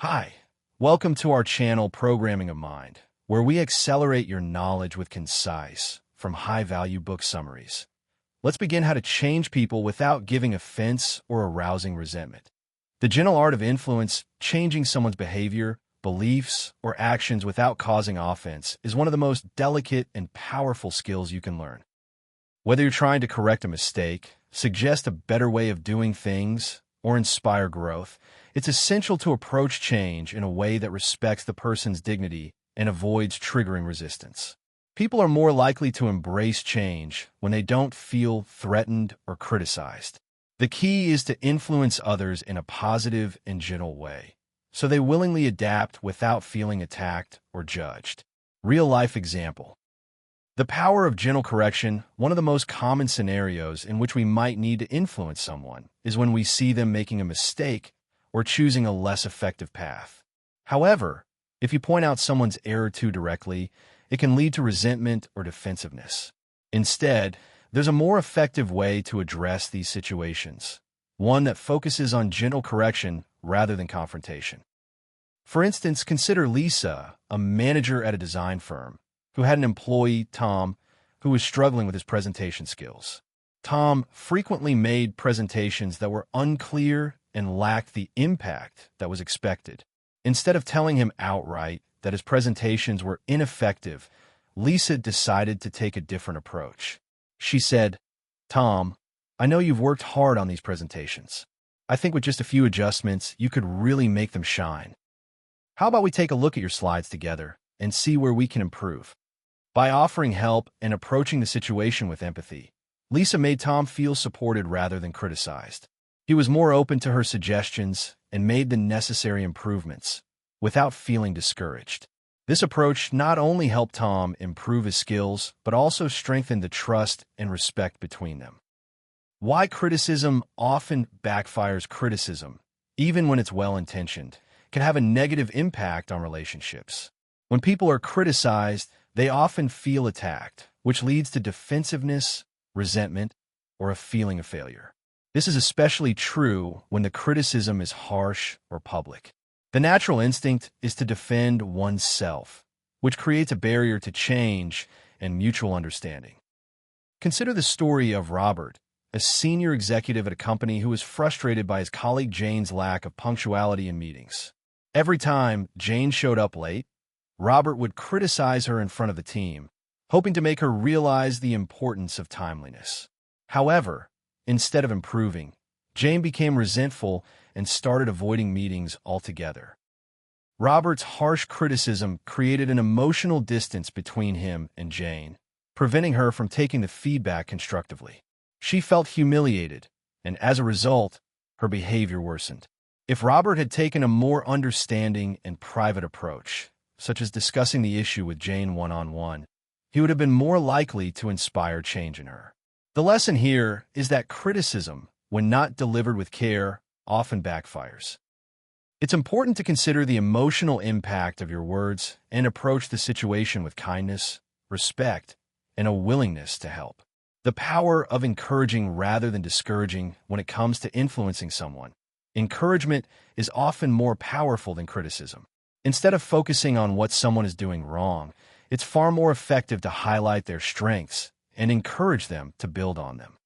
Hi, welcome to our channel Programming of Mind, where we accelerate your knowledge with concise, from high-value book summaries. Let's begin how to change people without giving offense or arousing resentment. The gentle art of influence, changing someone's behavior, beliefs, or actions without causing offense, is one of the most delicate and powerful skills you can learn. Whether you're trying to correct a mistake, suggest a better way of doing things, or inspire growth, it's essential to approach change in a way that respects the person's dignity and avoids triggering resistance. People are more likely to embrace change when they don't feel threatened or criticized. The key is to influence others in a positive and gentle way, so they willingly adapt without feeling attacked or judged. Real-life example. The power of gentle correction, one of the most common scenarios in which we might need to influence someone, is when we see them making a mistake or choosing a less effective path. However, if you point out someone's error too directly, it can lead to resentment or defensiveness. Instead, there's a more effective way to address these situations, one that focuses on gentle correction rather than confrontation. For instance, consider Lisa, a manager at a design firm, who had an employee, Tom, who was struggling with his presentation skills. Tom frequently made presentations that were unclear and lacked the impact that was expected. Instead of telling him outright that his presentations were ineffective, Lisa decided to take a different approach. She said, "Tom, I know you've worked hard on these presentations. I think with just a few adjustments, you could really make them shine. How about we take a look at your slides together and see where we can improve?" By offering help and approaching the situation with empathy, Lisa made Tom feel supported rather than criticized. He was more open to her suggestions and made the necessary improvements without feeling discouraged. This approach not only helped Tom improve his skills, but also strengthened the trust and respect between them. Why criticism often backfires. Criticism, even when it's well-intentioned, can have a negative impact on relationships. When people are criticized, they often feel attacked, which leads to defensiveness, resentment, or a feeling of failure. This is especially true when the criticism is harsh or public. The natural instinct is to defend oneself, which creates a barrier to change and mutual understanding. Consider the story of Robert, a senior executive at a company who was frustrated by his colleague Jane's lack of punctuality in meetings. Every time Jane showed up late, Robert would criticize her in front of the team, hoping to make her realize the importance of timeliness. However, instead of improving, Jane became resentful and started avoiding meetings altogether. Robert's harsh criticism created an emotional distance between him and Jane, preventing her from taking the feedback constructively. She felt humiliated, and as a result, her behavior worsened. If Robert had taken a more understanding and private approach, such as discussing the issue with Jane one-on-one, he would have been more likely to inspire change in her. The lesson here is that criticism, when not delivered with care, often backfires. It's important to consider the emotional impact of your words and approach the situation with kindness, respect, and a willingness to help. The power of encouraging rather than discouraging when it comes to influencing someone. Encouragement is often more powerful than criticism. Instead of focusing on what someone is doing wrong, it's far more effective to highlight their strengths and encourage them to build on them.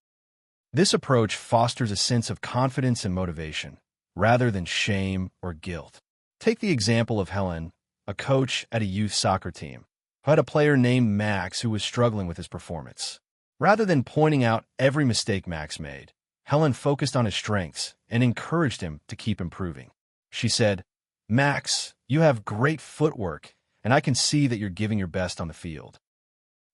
This approach fosters a sense of confidence and motivation, rather than shame or guilt. Take the example of Helen, a coach at a youth soccer team, who had a player named Max who was struggling with his performance. Rather than pointing out every mistake Max made, Helen focused on his strengths and encouraged him to keep improving. She said, "Max, you have great footwork, and I can see that you're giving your best on the field.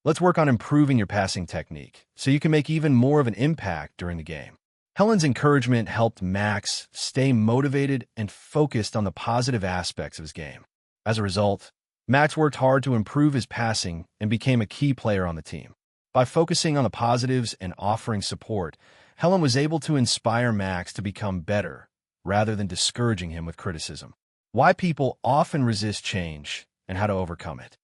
Let's work on improving your passing technique so you can make even more of an impact during the game." Helen's encouragement helped Max stay motivated and focused on the positive aspects of his game. As a result, Max worked hard to improve his passing and became a key player on the team. By focusing on the positives and offering support, Helen was able to inspire Max to become better rather than discouraging him with criticism. Why people often resist change and how to overcome it.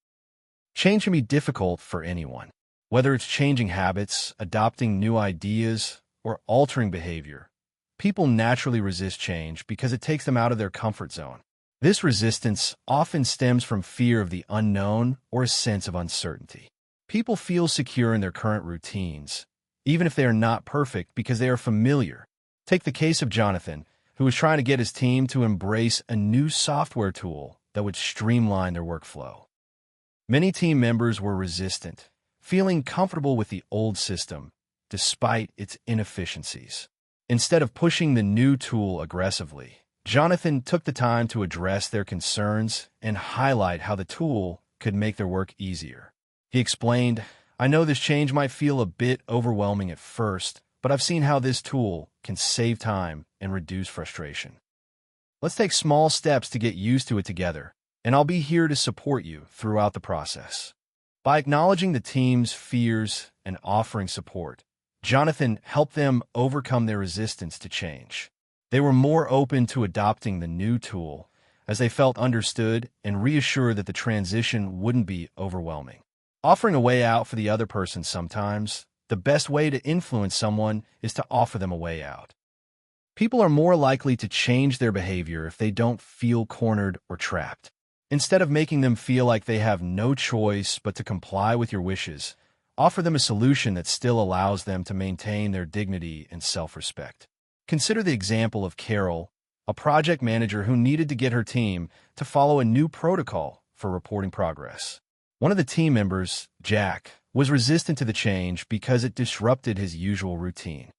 Change can be difficult for anyone. Whether it's changing habits, adopting new ideas, or altering behavior, people naturally resist change because it takes them out of their comfort zone. This resistance often stems from fear of the unknown or a sense of uncertainty. People feel secure in their current routines, even if they are not perfect, because they are familiar. Take the case of Jonathan, who was trying to get his team to embrace a new software tool that would streamline their workflow. Many team members were resistant, feeling comfortable with the old system, despite its inefficiencies. Instead of pushing the new tool aggressively, Jonathan took the time to address their concerns and highlight how the tool could make their work easier. He explained, "I know this change might feel a bit overwhelming at first, but I've seen how this tool can save time and reduce frustration. Let's take small steps to get used to it together, and I'll be here to support you throughout the process." By acknowledging the team's fears and offering support, Jonathan helped them overcome their resistance to change. They were more open to adopting the new tool as they felt understood and reassured that the transition wouldn't be overwhelming. Offering a way out for the other person sometimes, the best way to influence someone is to offer them a way out. People are more likely to change their behavior if they don't feel cornered or trapped. Instead of making them feel like they have no choice but to comply with your wishes, offer them a solution that still allows them to maintain their dignity and self-respect. Consider the example of Carol, a project manager who needed to get her team to follow a new protocol for reporting progress. One of the team members, Jack, was resistant to the change because it disrupted his usual routine.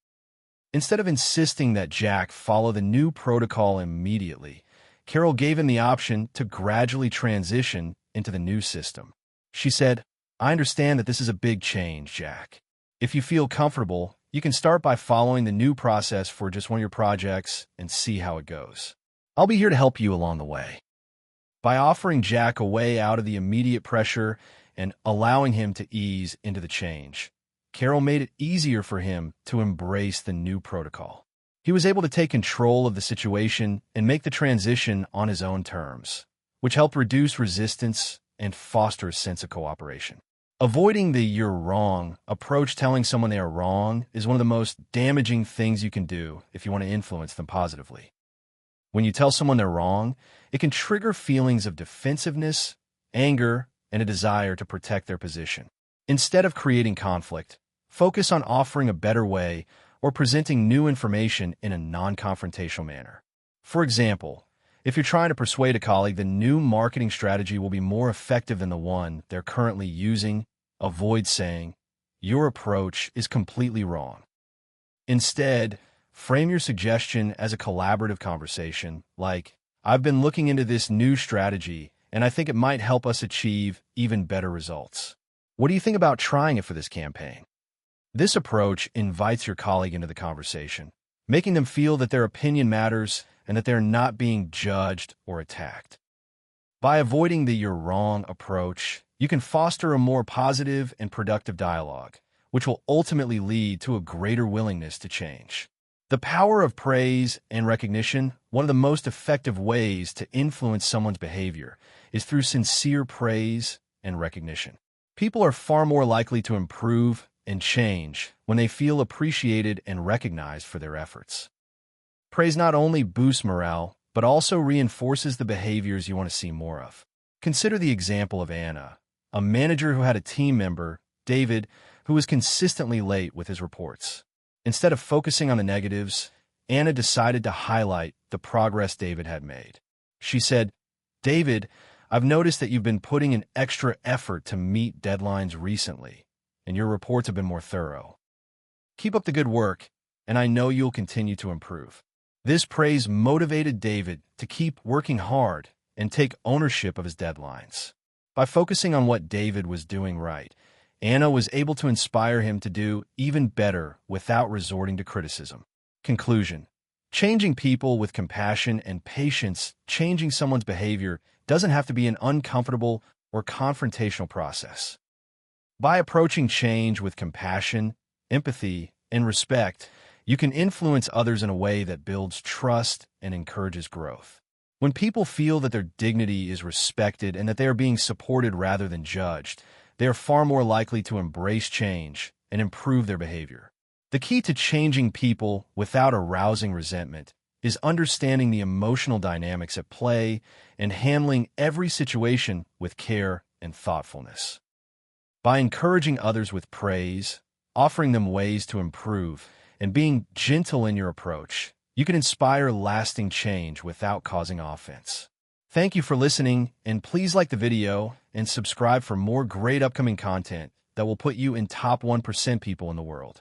Instead of insisting that Jack follow the new protocol immediately, Carol gave him the option to gradually transition into the new system. She said, "I understand that this is a big change, Jack. If you feel comfortable, you can start by following the new process for just one of your projects and see how it goes. I'll be here to help you along the way." By offering Jack a way out of the immediate pressure and allowing him to ease into the change, Carol made it easier for him to embrace the new protocol. He was able to take control of the situation and make the transition on his own terms, which helped reduce resistance and foster a sense of cooperation. Avoiding the "you're wrong" approach, telling someone they are wrong, is one of the most damaging things you can do if you want to influence them positively. When you tell someone they're wrong, it can trigger feelings of defensiveness, anger, and a desire to protect their position. Instead of creating conflict, focus on offering a better way or presenting new information in a non-confrontational manner. For example, if you're trying to persuade a colleague the new marketing strategy will be more effective than the one they're currently using, avoid saying, "Your approach is completely wrong." Instead, frame your suggestion as a collaborative conversation, like, "I've been looking into this new strategy, and I think it might help us achieve even better results. What do you think about trying it for this campaign?" This approach invites your colleague into the conversation, making them feel that their opinion matters and that they're not being judged or attacked. By avoiding the "you're wrong" approach, you can foster a more positive and productive dialogue, which will ultimately lead to a greater willingness to change. The power of praise and recognition. One of the most effective ways to influence someone's behavior is through sincere praise and recognition. People are far more likely to improve and change when they feel appreciated and recognized for their efforts. Praise not only boosts morale, but also reinforces the behaviors you want to see more of. Consider the example of Anna, a manager who had a team member, David, who was consistently late with his reports. Instead of focusing on the negatives, Anna decided to highlight the progress David had made. She said, "David, I've noticed that you've been putting an extra effort to meet deadlines recently, and your reports have been more thorough. Keep up the good work, and I know you'll continue to improve." This praise motivated David to keep working hard and take ownership of his deadlines. By focusing on what David was doing right, Anna was able to inspire him to do even better without resorting to criticism. Conclusion: changing people with compassion and patience. Changing someone's behavior doesn't have to be an uncomfortable or confrontational process. By approaching change with compassion, empathy, and respect, you can influence others in a way that builds trust and encourages growth. When people feel that their dignity is respected and that they are being supported rather than judged, they are far more likely to embrace change and improve their behavior. The key to changing people without arousing resentment is understanding the emotional dynamics at play and handling every situation with care and thoughtfulness. By encouraging others with praise, offering them ways to improve, and being gentle in your approach, you can inspire lasting change without causing offense. Thank you for listening, and please like the video and subscribe for more great upcoming content that will put you in top 1% people in the world.